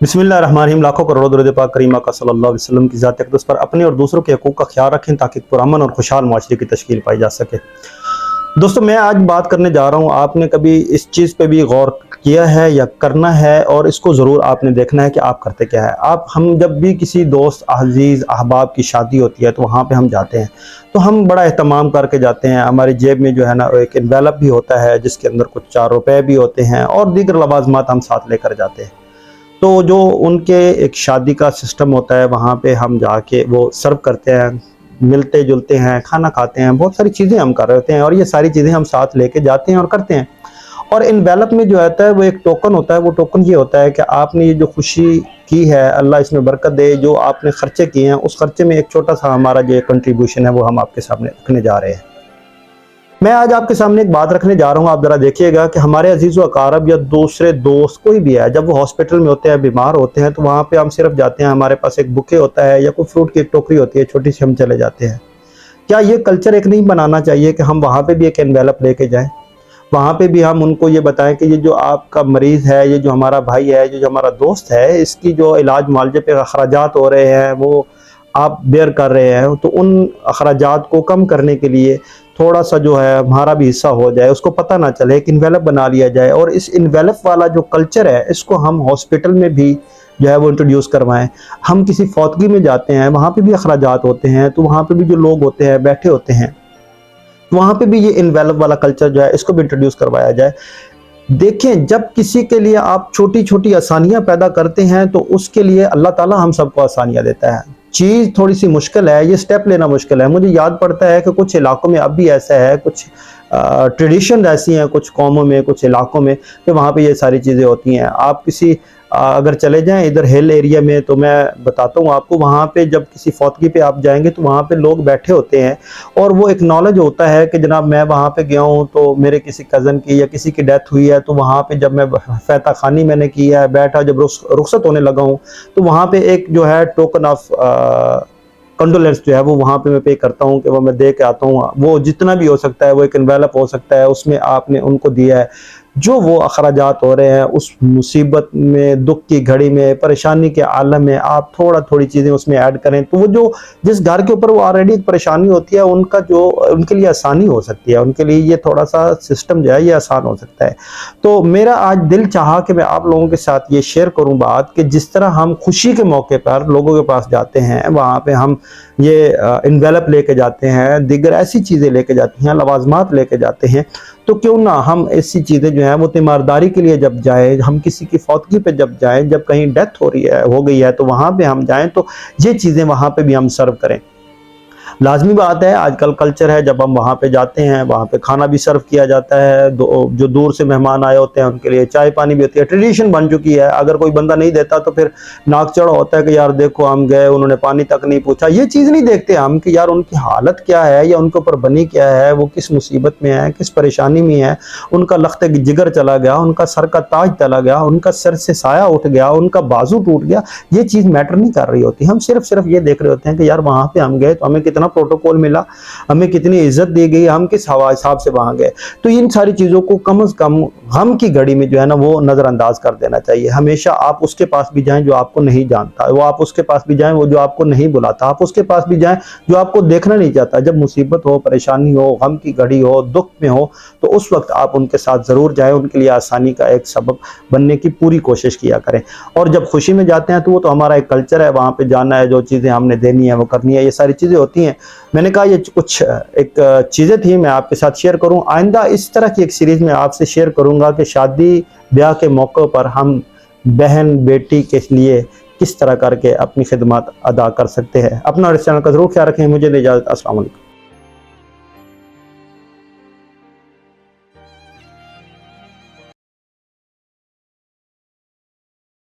बिस्मिल्लाहिर्रहमानिर्रहीम। लाखों करोड़ों दरूद पाक करीम आका सल्लल्लाहु अलैहि वसल्लम की ज़ात अक़दस पर अपने और दूसरों के हकूक़ का ख्याल रखें ताकि पुरअमन और खुशहाल माशरे की तश्कील पाई जा सके। दोस्तों, मैं आज बात करने जा रहा हूँ, आपने कभी इस चीज़ पे भी गौर किया है या करना है, और इसको ज़रूर आपने देखना है कि आप करते क्या है। हम जब भी किसी दोस्त अज़ीज़ अहबाब की शादी होती है तो वहाँ पे हम जाते हैं, तो हम बड़ा एहतमाम करके जाते हैं। हमारी जेब में जो है ना एक एनवेलप भी होता है जिसके अंदर कुछ 4 रुपए भी होते हैं और दीगर लवाज़मात हम साथ लेकर जाते हैं। तो जो उनके एक शादी का सिस्टम होता है, वहाँ पे हम जाके वो सर्व करते हैं, मिलते जुलते हैं, खाना खाते हैं, बहुत सारी चीज़ें हम कर रहे होते हैं और ये सारी चीज़ें हम साथ लेके जाते हैं और करते हैं। और एनवेलप में जो आता है वो एक टोकन होता है। वो टोकन ये होता है कि आपने ये जो खुशी की है, अल्लाह इसमें बरकत दे, जो आपने खर्चे किए हैं उस खर्चे में एक छोटा सा हमारा जो कंट्रीब्यूशन है वो हम आपके सामने रखने जा रहे हैं। मैं आज आपके सामने एक बात रखने जा रहा हूँ, आप ज़रा देखिएगा कि हमारे अजीज़ व अक़ारब या दूसरे दोस्त कोई भी है, जब वो हॉस्पिटल में होते हैं, बीमार होते हैं, तो वहाँ पे हम सिर्फ जाते हैं, हमारे पास एक बुके होता है या कोई फ्रूट की एक टोकरी होती है छोटी सी, हम चले जाते हैं। क्या ये कल्चर एक नहीं बनाना चाहिए कि हम वहाँ पे भी एक एनवेलप लेके जाएं, वहाँ पे भी हम उनको ये बताएं कि ये जो आपका मरीज़ है, ये जो हमारा भाई है, जो हमारा दोस्त है, इसकी जो इलाज मुआलजे पे अखराजात हो रहे हैं वो आप बेयर कर रहे हैं, तो उन अखराजात को कम करने के लिए थोड़ा सा जो है हमारा भी हिस्सा हो जाए, उसको पता ना चले, एक इन्वेलप बना लिया जाए। और इस इन्वेलप वाला जो कल्चर है इसको हम हॉस्पिटल में भी जो है वो इंट्रोड्यूस करवाएं। हम किसी फौतगी में जाते हैं, वहाँ पे भी अखराजात होते हैं, तो वहाँ पे भी जो लोग होते हैं बैठे होते हैं, तो वहाँ पे भी ये इन्वेलप वाला कल्चर जो है इसको भी इंट्रोड्यूस करवाया जाए। देखें, जब किसी के लिए आप छोटी छोटी आसानियाँ पैदा करते हैं तो उसके लिए अल्लाह ताला हम सबको आसानियाँ देता है। चीज़ थोड़ी सी मुश्किल है, ये स्टेप लेना मुश्किल है। मुझे याद पड़ता है कि कुछ इलाकों में अब भी ऐसा है, कुछ ट्रेडिशन ऐसी हैं कुछ कौमों में, कुछ इलाकों में, कि वहाँ पे ये सारी चीज़ें होती हैं। आप किसी अगर चले जाएं इधर हिल एरिया में, तो मैं बताता हूँ आपको, वहाँ पे जब किसी फौतगी पे आप जाएंगे तो वहाँ पे लोग बैठे होते हैं और वो एक नॉलेज होता है कि जनाब मैं वहाँ पे गया हूँ तो मेरे किसी कज़न की या किसी की डेथ हुई है, तो वहाँ पे जब मैं फैता खानी मैंने की है, बैठा, जब रुखसत होने लगा हूँ, तो वहाँ पे एक जो है टोकन ऑफ कंडोलेंस जो है वो वहाँ पे मैं पे करता हूँ कि वो मैं दे के आता हूँ। वो जितना भी हो सकता है, वो एक एनवेलप हो सकता है, उसमें आपने उनको दिया है जो वो अखराजात हो रहे हैं उस मुसीबत में, दुख की घड़ी में, परेशानी के आलम में, आप थोड़ी चीज़ें उसमें ऐड करें, तो वो जो जिस घर के ऊपर वो ऑलरेडी एक परेशानी होती है, उनके लिए आसानी हो सकती है, उनके लिए ये थोड़ा सा सिस्टम जो है ये आसान हो सकता है। तो मेरा आज दिल चाहा कि मैं आप लोगों के साथ ये शेयर करूं बात, कि जिस तरह हम खुशी के मौके पर लोगों के पास जाते हैं, वहाँ पे हम ये इन्वेलप लेके जाते हैं, दिगर ऐसी चीज़ें लेके जाते हैं, लवाजमात लेके जाते हैं, तो क्यों ना हम ऐसी चीज़ें जो हैं वो तीमारदारी के लिए जब जाएँ, हम किसी की फौतगी पे जब जाएँ, जब कहीं डेथ हो गई है तो वहाँ पे हम जाएँ, तो ये चीज़ें वहाँ पे भी हम सर्व करें। लाजमी बात है, आजकल कल्चर है, जब हम वहाँ पे जाते हैं वहाँ पे खाना भी सर्व किया जाता है, जो दूर से मेहमान आए होते हैं उनके लिए चाय पानी भी होती है, ट्रेडिशन बन चुकी है। अगर कोई बंदा नहीं देता तो फिर नाक चढ़ा होता है कि यार देखो हम गए, उन्होंने पानी तक नहीं पूछा। ये चीज़ नहीं देखते हम कि यार उनकी हालत क्या है या उनके ऊपर बनी क्या है, वो किस मुसीबत में है, किस परेशानी में है, उनका लख्ते जिगर चला गया, उनका सर का ताज चला गया, उनका सर से साया उठ गया, उनका बाजू टूट गया। ये चीज़ मैटर नहीं कर रही होती। हम सिर्फ ये देख रहे होते हैं कि यार वहाँ पे हम गए तो हमें कितना प्रोटोकॉल मिला, हमें कितनी इज्जत दी गई, हम किस हिसाब से वहां गए। तो इन सारी चीजों को कम से कम गम की घड़ी में जो है ना वो नजरअंदाज कर देना चाहिए। हमेशा आप उसके पास भी जाएं जो आपको नहीं जानता, वो आप उसके पास भी जाएं वो जो आपको नहीं बुलाता, आप उसके पास भी जाएं जो आपको देखना नहीं चाहता। जब मुसीबत हो, परेशानी हो, गम की घड़ी हो, दुख में हो, तो उस वक्त आप उनके साथ जरूर जाएं, उनके लिए आसानी का एक सबब बनने की पूरी कोशिश किया करें। और जब खुशी में जाते हैं तो वो तो हमारा एक कल्चर है, वहां पे जाना है, जो चीजें हमने देनी है वो करनी है, ये सारी चीजें होती हैं। मैंने कहा ये कुछ एक चीज़ें थी मैं आपके साथ शेयर करूं। आइंदा इस तरह की एक सीरीज़ में आपसे शेयर करूंगा कि शादी ब्याह के मौक़ों पर हम बहन बेटी के लिए किस तरह करके अपनी खिदमत अदा कर सकते हैं। अपना और इस चैनल का ज़रूर ख्याल रखें। मुझे इजाज़त। अस्सलाम वालेकुम।